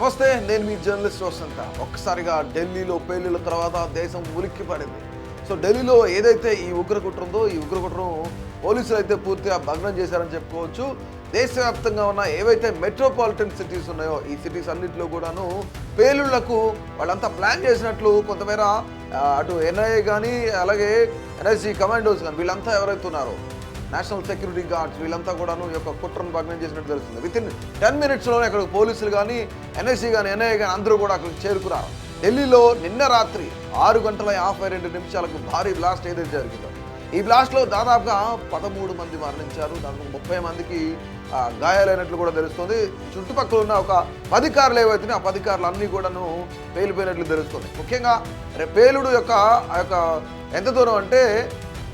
నమస్తే, నేను మీ జర్నలిస్ట్ వసంత. ఒక్కసారిగా ఢిల్లీలో పేలుల తర్వాత దేశం ఉలిక్కి పడింది. సో ఢిల్లీలో ఏదైతే ఈ ఉగ్రకుట్ర ఉందో, ఈ ఉగ్రకుట్రను పోలీసులు అయితే పూర్తిగా భగ్నం చేశారని చెప్పుకోవచ్చు. దేశవ్యాప్తంగా ఉన్న ఏవైతే మెట్రోపాలిటన్ సిటీస్ ఉన్నాయో, ఈ సిటీస్ అన్నింటిలో కూడాను పేలుళ్లకు వాళ్ళంతా ప్లాన్ చేసినట్లు కొంతమేర అటు ఎన్ఐఏ కానీ అలాగే ఎన్ఐసి కమాండోస్ కానీ వీళ్ళంతా ఎవరైతే ఉన్నారో నేషనల్ సెక్యూరిటీ గార్డ్స్ వీళ్ళంతా కూడాను ఈ యొక్క కుట్రను భగ్నం చేసినట్టు తెలుస్తుంది. విత్ ఇన్ 10 minutesలోనే అక్కడ పోలీసులు కానీ ఎన్ఐసి కానీ ఎన్ఐఏ కానీ అందరూ కూడా అక్కడికి చేరుకున్నారు. ఢిల్లీలో నిన్న రాత్రి 6:52 భారీ బ్లాస్ట్ ఏదైతే జరిగిందో, ఈ బ్లాస్ట్లో దాదాపుగా 13 మంది మరణించారు. దాదాపు 30 మందికి గాయాలైనట్లు కూడా తెలుస్తుంది. చుట్టుపక్కల ఉన్న ఒక 10 కార్లు ఏవైతే ఆ 10 కార్లు అన్నీ కూడాను పేలిపోయినట్లు తెలుస్తుంది. ముఖ్యంగా పేలుడు యొక్క ఎంత దూరం అంటే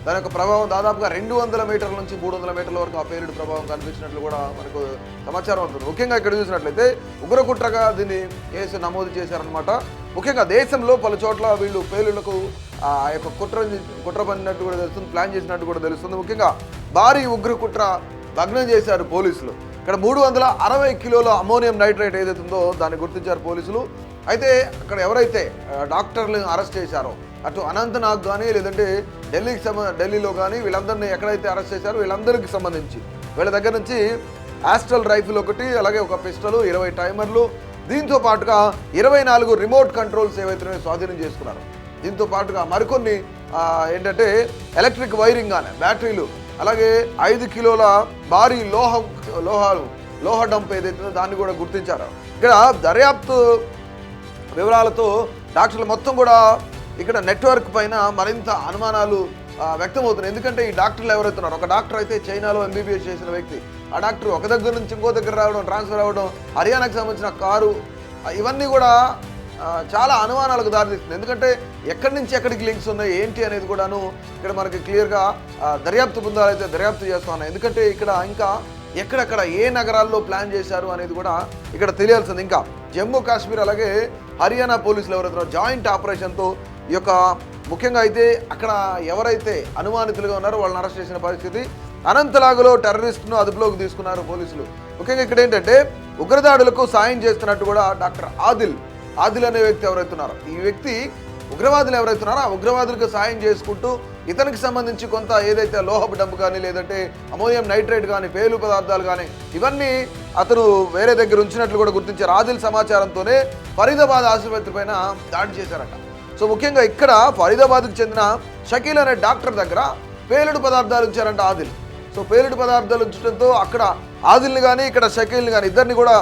దాని యొక్క ప్రభావం దాదాపుగా 200 మీటర్ల నుంచి 300 మీటర్ల వరకు ఆ పేలుడు ప్రభావం కనిపించినట్లు కూడా మనకు సమాచారం ఉంటుంది. ముఖ్యంగా ఇక్కడ చూసినట్లయితే ఉగ్రకుట్రగా దీన్ని కేసు నమోదు చేశారనమాట. ముఖ్యంగా దేశంలో పలు చోట్ల వీళ్ళు పేలుళ్లకు ఆ యొక్క కుట్ర పడినట్టు కూడా తెలుస్తుంది, ప్లాన్ చేసినట్టు కూడా తెలుస్తుంది. ముఖ్యంగా భారీ ఉగ్రకుట్ర భగ్నం చేశారు పోలీసులు. ఇక్కడ 360 కిలోల అమోనియం నైట్రేట్ ఏదైతే ఉందో దాన్ని గుర్తించారు పోలీసులు. అయితే అక్కడ ఎవరైతే డాక్టర్లను అరెస్ట్ చేశారో, అటు అనంతనాగ్ కానీ లేదంటే ఢిల్లీలో కానీ వీళ్ళందరినీ ఎక్కడైతే అరెస్ట్ చేశారో వీళ్ళందరికీ సంబంధించి వీళ్ళ దగ్గర నుంచి ఆస్ట్రల్ రైఫిల్ ఒకటి, అలాగే ఒక పిస్టల్, 20 టైమర్లు, దీంతో పాటుగా 24 రిమోట్ కంట్రోల్స్ ఏవైతే స్వాధీనం చేసుకున్నారు. దీంతో పాటుగా మరికొన్ని ఏంటంటే ఎలక్ట్రిక్ వైరింగ్ కానీ బ్యాటరీలు, అలాగే 5 కిలోల భారీ లోహ డంప్ ఏదైతుందో దాన్ని కూడా గుర్తించారు. ఇక్కడ దర్యాప్తు వివరాలతో డాక్టర్లు మొత్తం కూడా ఇక్కడ నెట్వర్క్ పైన మరింత అనుమానాలు వ్యక్తమవుతున్నాయి. ఎందుకంటే ఈ డాక్టర్లు ఎవరైతున్నారు, ఒక డాక్టర్ అయితే చైనాలో MBBS చేసిన వ్యక్తి, ఆ డాక్టర్ ఒక దగ్గర నుంచి ఇంకో దగ్గర రావడం, ట్రాన్స్ఫర్ అవ్వడం, హర్యానాకు సంబంధించిన కారు, ఇవన్నీ కూడా చాలా అనుమానాలకు దారితీస్తుంది. ఎందుకంటే ఎక్కడి నుంచి ఎక్కడికి లింక్స్ ఉన్నాయి ఏంటి అనేది కూడాను ఇక్కడ మనకి క్లియర్గా దర్యాప్తు బృందాలు అయితే దర్యాప్తు చేస్తూ ఉన్నాయి. ఎందుకంటే ఇక్కడ ఇంకా ఎక్కడెక్కడ ఏ నగరాల్లో ప్లాన్ చేశారు అనేది కూడా ఇక్కడ తెలియాల్సింది. ఇంకా జమ్మూ కాశ్మీర్ అలాగే హర్యానా పోలీసులు ఎవరైతున్నారో జాయింట్ ఆపరేషన్తో ఈ యొక్క ముఖ్యంగా అయితే అక్కడ ఎవరైతే అనుమానితులుగా ఉన్నారో వాళ్ళని అరెస్ట్ చేసిన పరిస్థితి. అనంతనాగ్లో టెర్రరిస్ట్ను అదుపులోకి తీసుకున్నారు పోలీసులు. ముఖ్యంగా ఇక్కడ ఏంటంటే ఉగ్రదాడులకు సాయం చేస్తున్నట్టు కూడా డాక్టర్ ఆదిల్ అనే వ్యక్తి ఎవరైతున్నారో, ఈ వ్యక్తి ఉగ్రవాదులు ఎవరైతున్నారో ఆ ఉగ్రవాదులకు సాయం చేసుకుంటూ ఇతనికి సంబంధించి కొంత ఏదైతే లోహపు డంప్ కానీ లేదంటే అమోనియం నైట్రేట్ కానీ పేలు పదార్థాలు కానీ ఇవన్నీ అతను వేరే దగ్గర ఉంచినట్లు కూడా గుర్తించారు. ఆదిల్ సమాచారంతోనే ఫరీదాబాద్ ఆసుపత్రి పైన దాడి చేశారట. సో ముఖ్యంగా ఇక్కడ ఫరీదాబాద్కు చెందిన షకీల్ అనే డాక్టర్ దగ్గర పేలుడు పదార్థాలు ఉంచారంట ఆదిల్. సో పేలుడు పదార్థాలు ఉంచడంతో అక్కడ ఆదిల్ని కానీ ఇక్కడ షకీల్ని కానీ ఇద్దరిని కూడా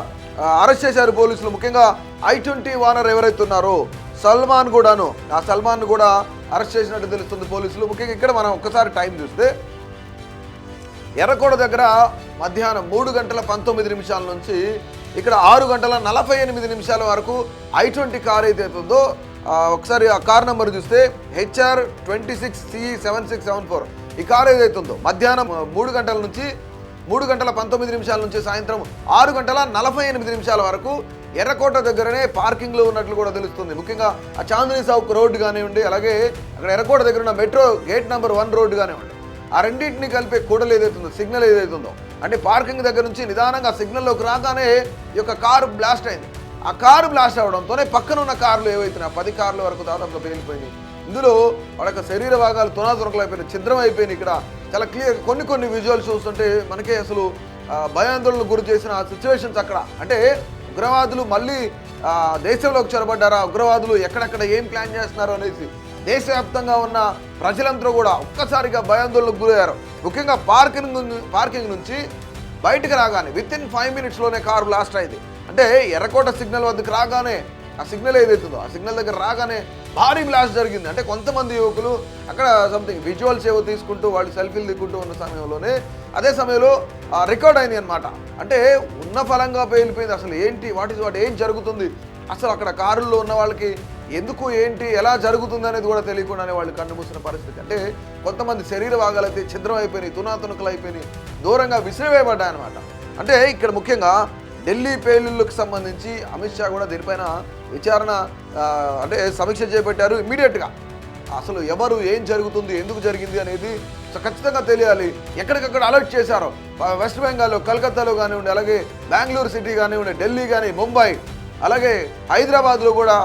అరెస్ట్ చేశారు పోలీసులు. ముఖ్యంగా I-20 వానర్ ఎవరైతే ఉన్నారో సల్మాన్ కూడా అరెస్ట్ చేసినట్టు తెలుస్తుంది పోలీసులు. ముఖ్యంగా ఇక్కడ మనం ఒక్కసారి టైం చూస్తే ఎర్రకోట దగ్గర మధ్యాహ్నం 3:19 నుంచి ఇక్కడ 6:48 వరకు I-20 కార్ అయితే ఉందో ఒకసారి ఆ కార్ నెంబర్ చూస్తే HR 26CE7674 ఈ కార్ ఏదైతే ఉందో మధ్యాహ్నం 3:00 నుంచి 3:19 నుంచి సాయంత్రం 6:48 వరకు ఎర్రకోట దగ్గరనే పార్కింగ్లో ఉన్నట్లు కూడా తెలుస్తుంది. ముఖ్యంగా ఆ చాందినీ చౌక్ రోడ్డు కానివ్వండి, అలాగే అక్కడ ఎర్రకోట దగ్గర ఉన్న మెట్రో గేట్ నెంబర్ 1 రోడ్డు కానివ్వండి, ఆ రెండింటిని కలిపే కూడలు ఏదైతుందో సిగ్నల్ ఏదైతుందో అంటే పార్కింగ్ దగ్గర నుంచి నిదానంగా సిగ్నల్లోకి రాగానే ఈ యొక్క కారు బ్లాస్ట్ అయింది. ఆ కారు బ్లాస్ట్ అవడంతోనే పక్కన ఉన్న కార్లు ఏవైతున్నాయి 10 కార్ల వరకు దాదాపుగా పేలిపోయినాయి. ఇందులో వాళ్ళ యొక్క శరీర భాగాలు తునాతునకలు అయిపోయినాయి, ఛిద్రం అయిపోయినాయి. ఇక్కడ చాలా క్లియర్ కొన్ని విజువల్స్ చూస్తుంటే మనకే అసలు భయాందోళనకు గురి చేసిన సిచ్యువేషన్స్ అక్కడ. అంటే ఉగ్రవాదులు మళ్ళీ దేశంలోకి చొరబడ్డారా, ఉగ్రవాదులు ఎక్కడెక్కడ ఏం ప్లాన్ చేస్తున్నారో అనేసి దేశవ్యాప్తంగా ఉన్న ప్రజలందరూ కూడా ఒక్కసారిగా భయాందోళనకు గురయ్యారు. ముఖ్యంగా పార్కింగ్ నుంచి బయటకు రాగానే విత్ ఇన్ 5 minutesలోనే కారు బ్లాస్ట్ అయింది. అంటే ఎర్రకోట సిగ్నల్ వద్దకు రాగానే ఆ సిగ్నల్ ఏదైతుందో ఆ సిగ్నల్ దగ్గర రాగానే భారీ బ్లాస్ట్ జరిగింది. అంటే కొంతమంది యువకులు అక్కడ సంథింగ్ విజువల్స్ ఏవో తీసుకుంటూ వాళ్ళు సెల్ఫీలు దిక్కుంటూ ఉన్న సమయంలోనే అదే సమయంలో రికార్డ్ అయింది అనమాట. అంటే ఉన్న ఫలంగా పేలిపోయింది. అసలు ఏంటి వాట్ ఏం జరుగుతుంది, అసలు అక్కడ కారుల్లో ఉన్న వాళ్ళకి ఎందుకు ఏంటి ఎలా జరుగుతుంది అనేది కూడా తెలియకుండానే వాళ్ళు కన్నుమూసిన పరిస్థితి. అంటే కొంతమంది శరీర భాగాలు అయితే ఛిద్రం అయిపోయినాయి, తునాతునకలు అయిపోయినాయి, దూరంగా విసిరివేయబడ్డాయి అనమాట. అంటే ఇక్కడ ముఖ్యంగా ఢిల్లీ పేలుళ్లకు సంబంధించి అమిత్ షా కూడా దీనిపైన విచారణ అంటే సమీక్ష చేపట్టారు. ఇమ్మీడియట్గా అసలు ఎవరు ఏం జరుగుతుంది ఎందుకు జరిగింది అనేది ఖచ్చితంగా తెలియాలి. ఎక్కడికక్కడ అలర్ట్ చేశారు. వెస్ట్ బెంగాల్లో కలకత్తాలో కానివ్వండి, అలాగే బెంగళూరు సిటీ కానివ్వండి, ఢిల్లీ కానీ, ముంబై, అలాగే హైదరాబాద్లో కూడా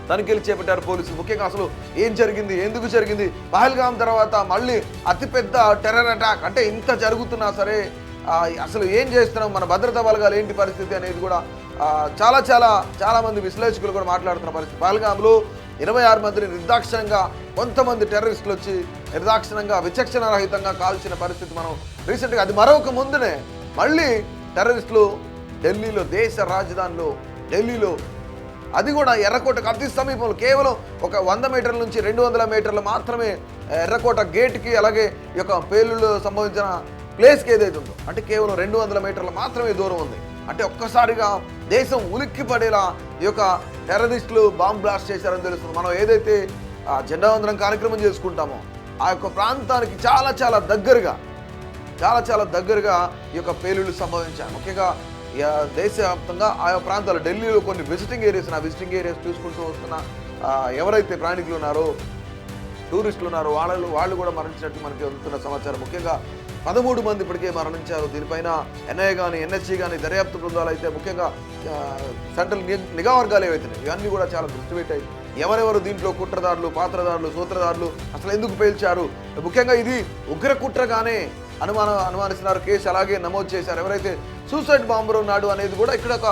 తనిఖీలు చేపట్టారు పోలీసులు. ముఖ్యంగా అసలు ఏం జరిగింది, ఎందుకు జరిగింది, పహల్గాం తర్వాత మళ్ళీ అతిపెద్ద టెర్రర్ అటాక్, అంటే ఇంత జరుగుతున్నా సరే అసలు ఏం చేస్తున్నాం, మన భద్రతా బలగాలు ఏంటి పరిస్థితి అనేది కూడా చాలా మంది విశ్లేషకులు కూడా మాట్లాడుతున్న పరిస్థితి. పహల్గాంలో 26 మందిని నిర్దాక్షిణ్యంగా కొంతమంది టెర్రరిస్టులు వచ్చి నిర్దాక్షిణ్యంగా విచక్షణ రహితంగా కాల్చిన పరిస్థితి మనం రీసెంట్గా, అది మరొక ముందునే మళ్ళీ టెర్రరిస్టులు ఢిల్లీలో, దేశ రాజధానిలో ఢిల్లీలో, అది కూడా ఎర్రకోటకు అతి సమీపంలో, కేవలం ఒక 100 మీటర్ల నుంచి 200 మీటర్లు మాత్రమే ఎర్రకోట గేట్కి, అలాగే ఈ యొక్క పేలుళ్ళు సంబంధించిన ప్లేస్కి ఏదైతే ఉందో, అంటే కేవలం 200 మీటర్లు మాత్రమే దూరం ఉంది. అంటే ఒక్కసారిగా దేశం ఉలిక్కి పడేలా ఈ యొక్క టెర్రరిస్టులు బాంబ్ బ్లాస్ట్ చేశారని తెలుస్తుంది. మనం ఏదైతే జెండా వందనం కార్యక్రమం చేసుకుంటామో ఆ యొక్క ప్రాంతానికి చాలా దగ్గరగా ఈ యొక్క పేలుళ్ళు సంభవించాయి. ముఖ్యంగా దేశవ్యాప్తంగా ఆయా ప్రాంతాలు, ఢిల్లీలో కొన్ని విజిటింగ్ ఏరియాస్ చూసుకుంటూ వస్తున్న ఎవరైతే ప్రయాణికులు ఉన్నారో, టూరిస్టులు ఉన్నారో వాళ్ళు కూడా మరణించినట్టు మనకి అందుతున్న సమాచారం. ముఖ్యంగా 13 మంది ఇప్పటికే మరణించారు. దీనిపైన ఎన్ఐఏ కానీ, ఎన్ఎస్జీ కానీ, దర్యాప్తు బృందాలు అయితే, ముఖ్యంగా సెంట్రల్ నిఘా వర్గాలు ఏవైతే ఇవన్నీ కూడా చాలా దృష్టి పెట్టాయి. ఎవరెవరు దీంట్లో కుట్రదారులు, పాత్రదారులు, సూత్రధారులు, అసలు ఎందుకు పేల్చారు, ముఖ్యంగా ఇది ఉగ్ర కుట్రగానే అనుమానిస్తున్నారు. కేసు అలాగే నమోదు చేశారు. ఎవరైతే సూసైడ్ బాంబర్ ఉన్నాడు అనేది కూడా ఇక్కడ ఒక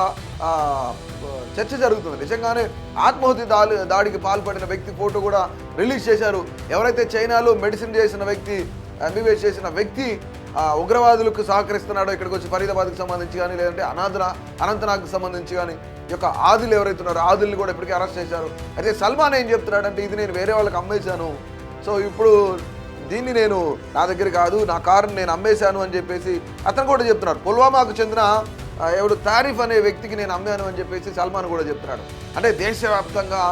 చర్చ జరుగుతుంది. నిజంగానే ఆత్మాహుతి దాడికి పాల్పడిన వ్యక్తి ఫోటో కూడా రిలీజ్ చేశారు. ఎవరైతే చైనాలో మెడిసిన్ చేసిన వ్యక్తి, ఎంబీబీఎస్ చేసిన వ్యక్తి ఉగ్రవాదులకు సహకరిస్తున్నాడో, ఇక్కడికి వచ్చి ఫరీదాబాద్కి సంబంధించి కానీ, లేదంటే అనంతనాగ్కి సంబంధించి కానీ, ఈ యొక్క ఆదిల్ ఎవరైతే ఉన్నారో ఆదిల్ని కూడా ఇప్పటికీ అరెస్ట్ చేశారు. అయితే సల్మాన్ ఏం చెప్తున్నాడంటే, ఇది నేను వేరే వాళ్ళకి అమ్మేశాను, సో ఇప్పుడు దీన్ని నేను నా దగ్గర కాదు, నా కారుని నేను అమ్మేశాను అని చెప్పేసి అతను కూడా చెప్తున్నాడు. పుల్వామాకు చెందిన ఎవడు తారిఫ్ అనే వ్యక్తికి నేను అమ్మాను అని చెప్పేసి సల్మాన్ కూడా చెప్తున్నాడు. అంటే దేశవ్యాప్తంగా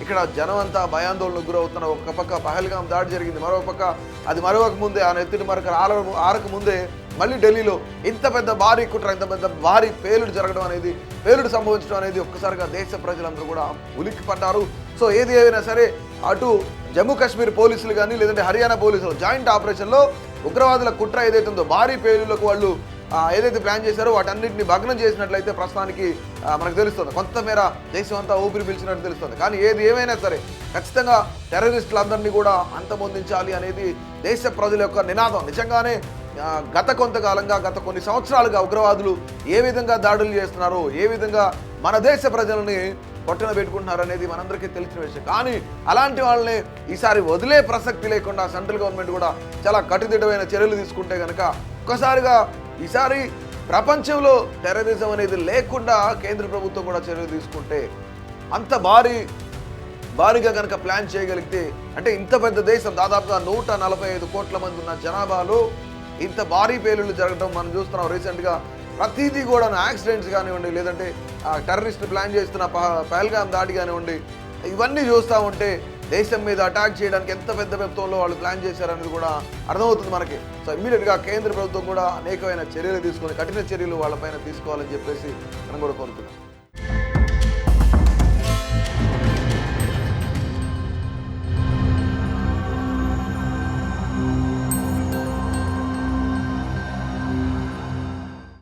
ఇక్కడ జనం అంతా భయాందోళనకు గురవుతున్న, ఒక పక్క పహల్గాం దాడి జరిగింది, మరొక పక్క అది మరొక ముందే ఆ నెత్తిటి మరొక ఆరక ముందే మళ్ళీ ఢిల్లీలో ఇంత పెద్ద భారీ కుట్ర, ఇంత పెద్ద భారీ పేలుడు సంభవించడం అనేది ఒక్కసారిగా దేశ ప్రజలందరూ కూడా ఉలిక్కి పడ్డారు. సో ఏది ఏమైనా సరే, అటు జమ్మూ కాశ్మీర్ పోలీసులు కానీ, లేదంటే హర్యానా పోలీసులు జాయింట్ ఆపరేషన్లో ఉగ్రవాదుల కుట్ర ఏదైతే ఉందో, భారీ పేలుళ్లకు వాళ్ళు ఏదైతే ప్లాన్ చేశారో వాటన్నింటినీ భగ్నం చేసినట్లయితే ప్రస్తుతానికి మనకు తెలుస్తుంది. కొంతమేర దేశం అంతా ఊపిరి పీల్చినట్టు తెలుస్తుంది. కానీ ఏది ఏమైనా సరే ఖచ్చితంగా టెర్రరిస్టులందరినీ కూడా అంతమొందించాలి అనేది దేశ ప్రజల యొక్క నినాదం. నిజంగానే గత కొన్ని సంవత్సరాలుగా ఉగ్రవాదులు ఏ విధంగా దాడులు చేస్తున్నారో, ఏ విధంగా మన దేశ ప్రజలని పొట్టన పెట్టుకుంటున్నారు అనేది మనందరికీ తెలిసిన విషయం. కానీ అలాంటి వాళ్ళని ఈసారి వదిలే ప్రసక్తి లేకుండా సెంట్రల్ గవర్నమెంట్ కూడా చాలా కట్టుదిట్టమైన చర్యలు తీసుకుంటే కనుక ఒక్కసారిగా ఈసారి ప్రపంచంలో టెర్రరిజం అనేది లేకుండా కేంద్ర ప్రభుత్వం కూడా చర్యలు తీసుకుంటే, అంత భారీగా కనుక ప్లాన్ చేయగలిగితే, అంటే ఇంత పెద్ద దేశం, దాదాపుగా 145 కోట్ల మంది ఉన్న జనాభాలో ఇంత భారీ పేలుళ్ళు జరగడం మనం చూస్తున్నాం. రీసెంట్గా ప్రతిదీ కూడా యాక్సిడెంట్స్ కానివ్వండి, లేదంటే టెర్రరిస్టులు ప్లాన్ చేస్తున్న పహల్గాం దాడి కానివ్వండి, ఇవన్నీ చూస్తూ ఉంటే దేశం మీద అటాక్ చేయడానికి ఎంత పెద్ద మొత్తంలో వాళ్ళు ప్లాన్ చేశారనేది కూడా అర్థమవుతుంది మనకి. సో ఇమ్మీడియట్గా కేంద్ర ప్రభుత్వం కూడా అనేకమైన చర్యలు తీసుకొని, కఠిన చర్యలు వాళ్ళపైన తీసుకోవాలని చెప్పేసి మనం కూడా కోరుతున్నాం.